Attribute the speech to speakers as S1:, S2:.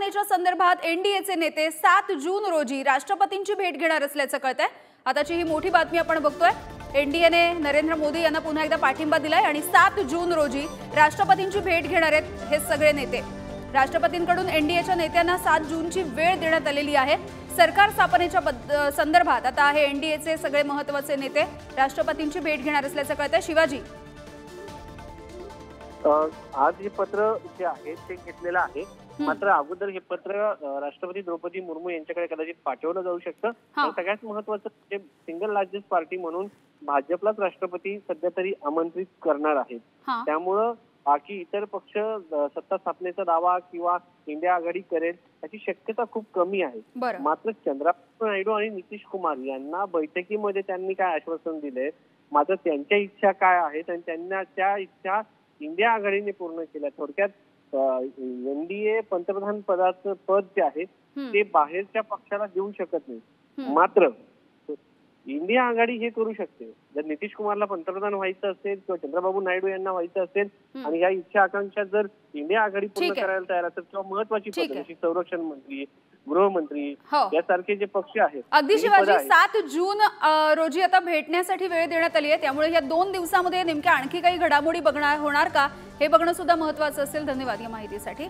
S1: स्थापनेच्या संदर्भात एनडीएचे नेते 7 जून रोजी राष्ट्रपतींची भेट घेणार असल्याचं कळतंय। आताची ही मोठी बातमी आपण बघतोय। एनडीएने नरेंद्र मोदी यांना पुन्हा एकदा पाठिंबा दिलाय आणि 7 जून रोजी राष्ट्रपतींची भेट घेणार आहेत हे सगळे नेते। राष्ट्रपतींकडून एनडीएच्या नेत्यांना 7 जूनची वेळ देण्यात आलेली आहे। सरकार स्थापनेच्या संदर्भात आता हे एनडीएचे सगळे महत्त्वाचे नेते राष्ट्रपतींची भेट घेणार असल्याचं कळतंय। शिवाजी,
S2: आज हे पत्र जे आहे ते घेतलेलं आहे, मात्र अगोदर हे पत्र राष्ट्रपती द्रौपदी मुर्मू यांच्याकडे कदाचित पाठवलं जाऊ शकतं। सगळ्यात महत्त्वाचं म्हणजे सिंगल लार्जेस्ट पार्टी म्हणून भाजपलाच राष्ट्रपती सध्या तरी आमंत्रित करणार आहेत। त्यामुळं बाकी इतर पक्ष सत्ता स्थापनेचा दावा किंवा इंडिया आघाडी करेल याची शक्यता खूप कमी आहे। मात्र चंद्रबाबू नायडू आणि नितीश कुमार यांना बैठकीमध्ये त्यांनी काय आश्वासन दिले, मात्र त्यांच्या इच्छा काय आहेत आणि त्यांना त्या इच्छा इंडिया आघाडीने पूर्ण केल्या। थोडक्यात एनडीए पंतप्रधान पदाचं पद जे आहे ते बाहेरच्या पक्षाला देऊ शकत नाही, मात्र इंडिया आघाडी हे करू शकते। जर नितीश कुमारला पंतप्रधान व्हायचं असेल किंवा चंद्रबाबू नायडू यांना व्हायचं असेल आणि या इच्छा आकांक्षा जर इंडिया आघाडी पूर्ण करायला तयार असेल किंवा महत्वाची पदं जशी संरक्षण मंत्री, गृहमंत्री यासारखे जे पक्ष आहेत।
S1: अगदी शिवाजी, 7 जून रोजी आता भेटण्यासाठी वेळ देण्यात आली आहे, त्यामुळे या 2 दिवसामध्ये नेमक्या आणखी काही घडामोडी होणार का हे बघणं सुद्धा महत्त्वाचं असेल। धन्यवाद या माहितीसाठी।